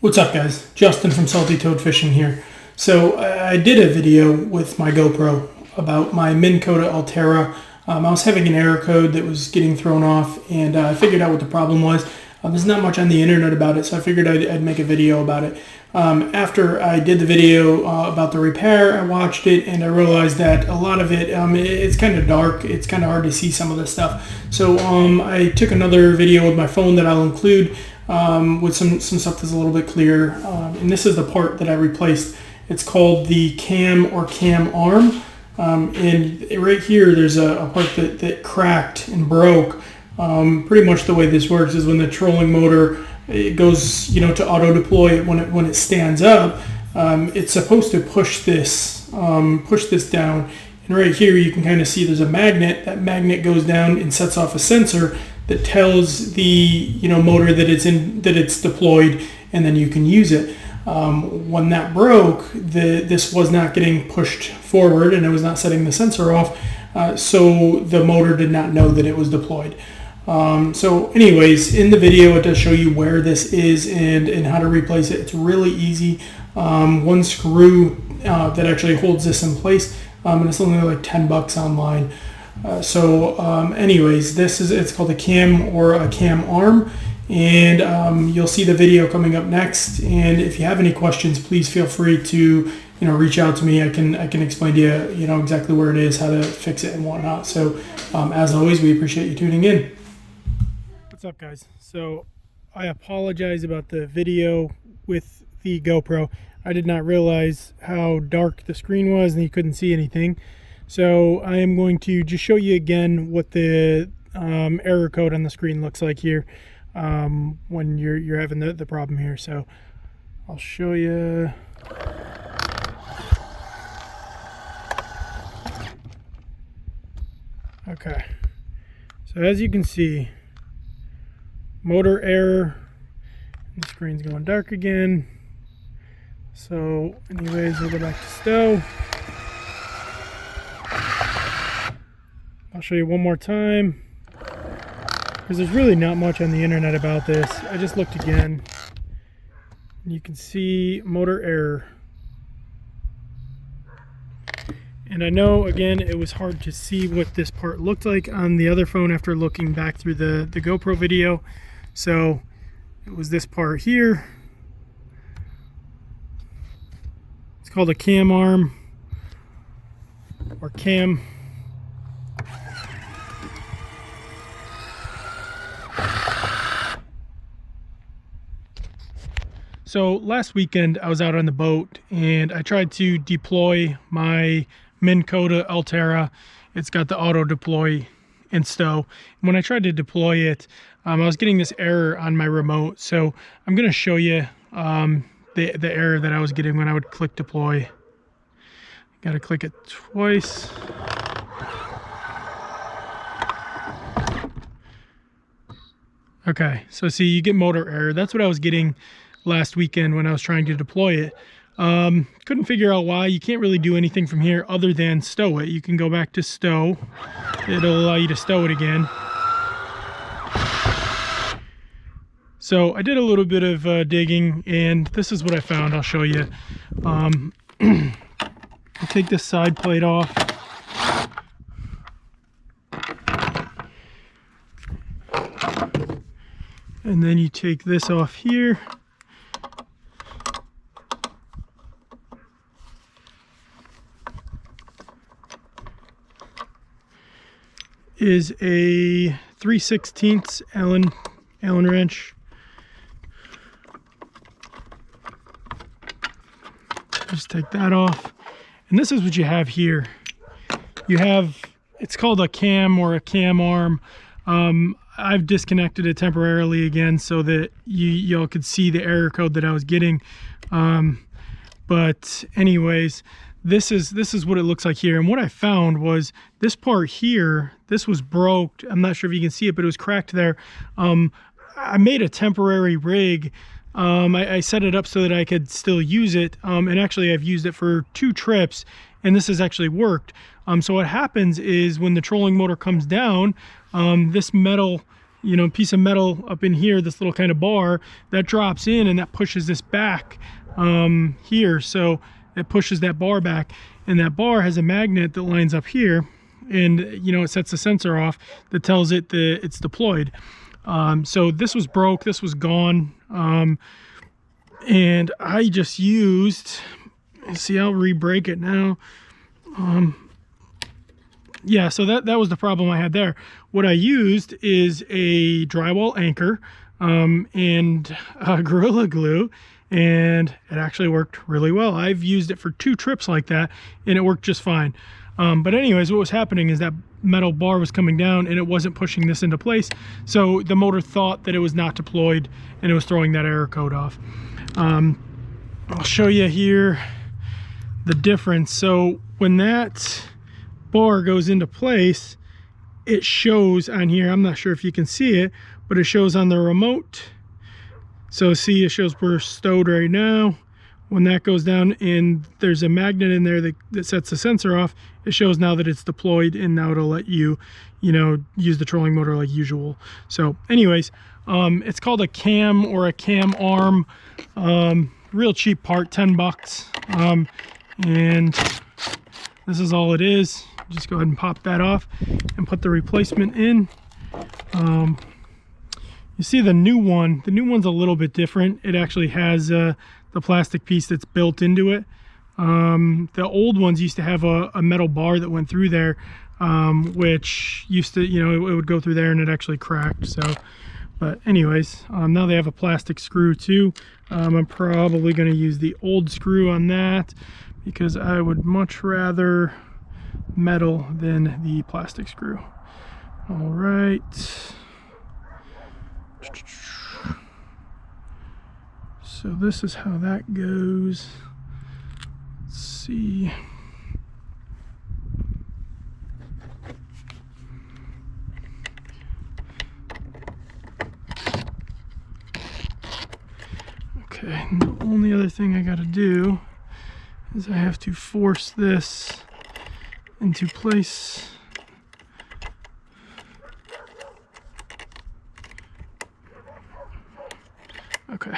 What's up, guys? Justin from Salty Toad Fishing here. So I did a video with my GoPro about my Minn Kota Ulterra. I was having an error code that was getting thrown off, and I figured out what the problem was. There's not much on the internet about it, so I figured I'd make a video about it. After I did the video about the repair, I watched it, and I realized that a lot of it, it's kind of dark. It's kind of hard to see some of this stuff. So I took another video with my phone that I'll include with some stuff that's a little bit clearer. And this is the part that I replaced. It's called the cam or cam arm. And right here, there's a part that cracked and broke. Pretty much the way this works is when the trolling motor, it goes, to auto deploy it when it stands up. It's supposed to push this down. And right here, you can kind of see there's a magnet. That magnet goes down and sets off a sensor that tells the motor that it's deployed, and then you can use it. When that broke, this was not getting pushed forward, and it was not setting the sensor off, so the motor did not know that it was deployed. So anyways, in the video it does show you where this is and how to replace it. It's really easy. One screw that actually holds this in place, and it's only like $10 online. Anyways, it's called a cam or a cam arm, and you'll see the video coming up next. And if you have any questions, please feel free to reach out to me. I can explain to you exactly where it is, how to fix it and whatnot. So as always, we appreciate you tuning in. What's up, guys? So I apologize about the video with the GoPro. I did not realize how dark the screen was and you couldn't see anything. So I am going to just show you again what the error code on the screen looks like here when you're having the problem here. So I'll show you. Okay, so as you can see, motor error, the screen's going dark again. So anyways, we'll go back to stow. I'll show you one more time, because there's really not much on the internet about this. I just looked again. You can see motor error. And I know, again, it was hard to see what this part looked like on the other phone after looking back through the GoPro video. So it was this part here. It's called a cam arm or cam. So last weekend I was out on the boat and I tried to deploy my Minn Kota Ulterra. It's got the auto deploy and stow. When I tried to deploy it, I was getting this error on my remote. So I'm going to show you the error that I was getting when I would click deploy. Got to click it twice. Okay, so see, you get motor error. That's what I was getting last weekend when I was trying to deploy it. Couldn't figure out why. You can't really do anything from here other than stow it. You can go back to stow. It'll allow you to stow it again. So I did a little bit of digging, and this is what I found. I'll show you. I'll take this side plate off. And then you take this off here. Is a 3/16 Allen wrench. Just take that off. And this is what you have here. You have, it's called a cam or a cam arm. I've disconnected it temporarily again so that y'all could see the error code that I was getting. But anyways, this is what it looks like here. And what I found was this part here, this was broke. I'm not sure if you can see it, but it was cracked there. I made a temporary rig. I set it up so that I could still use it. And actually I've used it for 2 trips, and this has actually worked. So what happens is when the trolling motor comes down, this metal you know, piece of metal up in here, this little kind of bar that drops in, and that pushes this back here. So it pushes that bar back, and that bar has a magnet that lines up here, and you know, it sets the sensor off that tells it that it's deployed. So this was broke, this was gone, and I just used, see, I'll re-break it now. Yeah, so that was the problem I had there. What I used is a drywall anchor and Gorilla Glue, and it actually worked really well. I've used it for 2 trips like that, and it worked just fine. But anyways, what was happening is that metal bar was coming down, and it wasn't pushing this into place. So the motor thought that it was not deployed, and it was throwing that error code off. I'll show you here the difference. So when that bar goes into place, it shows on here, I'm not sure if you can see it, but it shows on the remote. So see, it shows we're stowed right now. When that goes down and there's a magnet in there that sets the sensor off, it shows now that it's deployed, and now it'll let you, you know, use the trolling motor like usual. So anyways, it's called a cam or a cam arm, real cheap part, 10 bucks. And this is all it is. Just go ahead and pop that off and put the replacement in. You see the new one's a little bit different. It actually has the plastic piece that's built into it. The old ones used to have a metal bar that went through there, which used to, you know, it would go through there and it actually cracked. So, but anyways, now they have a plastic screw too. I'm probably going to use the old screw on that because I would much rather metal than the plastic screw. All right. So this is how that goes. Let's see. Okay, and the only other thing I gotta do is I have to force this into place. Okay,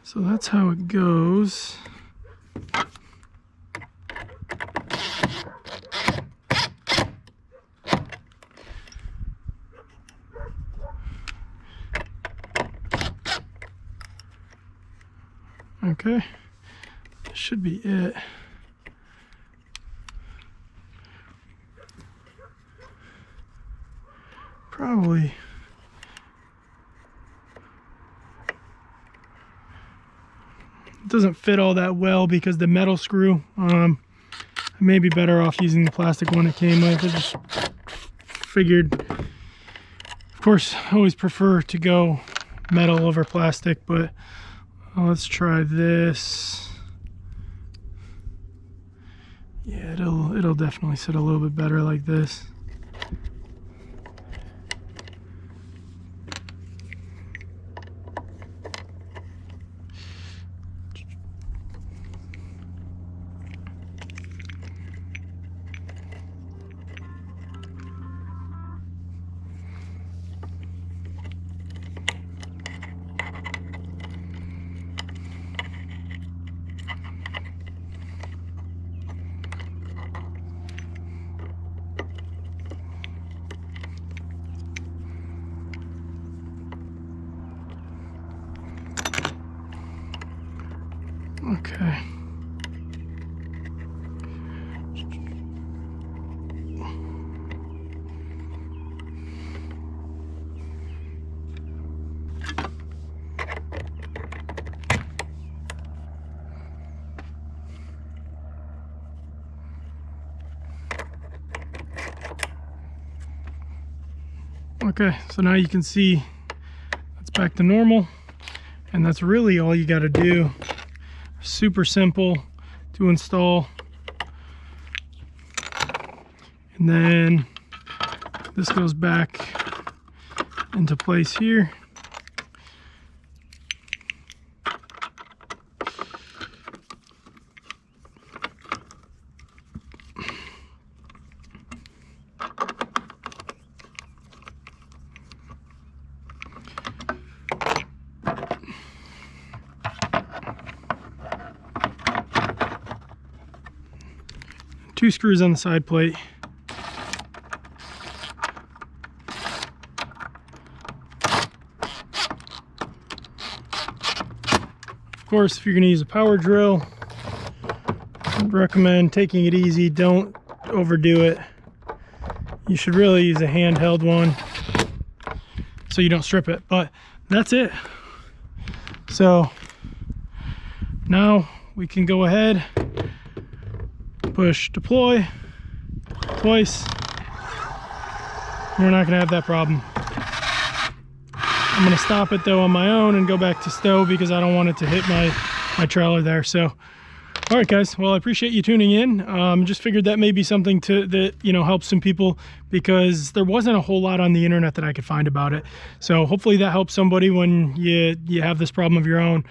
so that's how it goes. Okay, that should be it. Probably it doesn't fit all that well because the metal screw, I may be better off using the plastic one it came with. I just figured, of course, I always prefer to go metal over plastic, but let's try this. Yeah, it'll definitely sit a little bit better like this. Okay. Okay, so now you can see that's back to normal, and that's really all you got to do. Super simple to install. And then this goes back into place here. 2 screws on the side plate. Of course, if you're going to use a power drill, I'd recommend taking it easy. Don't overdo it. You should really use a handheld one so you don't strip it, but that's it. So now we can go ahead, push deploy twice. We're not gonna have that problem. I'm gonna stop it though on my own and go back to stow because I don't want it to hit my trailer there. So all right, guys, well, I appreciate you tuning in. Just figured that may be something that helps some people, because there wasn't a whole lot on the internet that I could find about it. So hopefully that helps somebody when you have this problem of your own.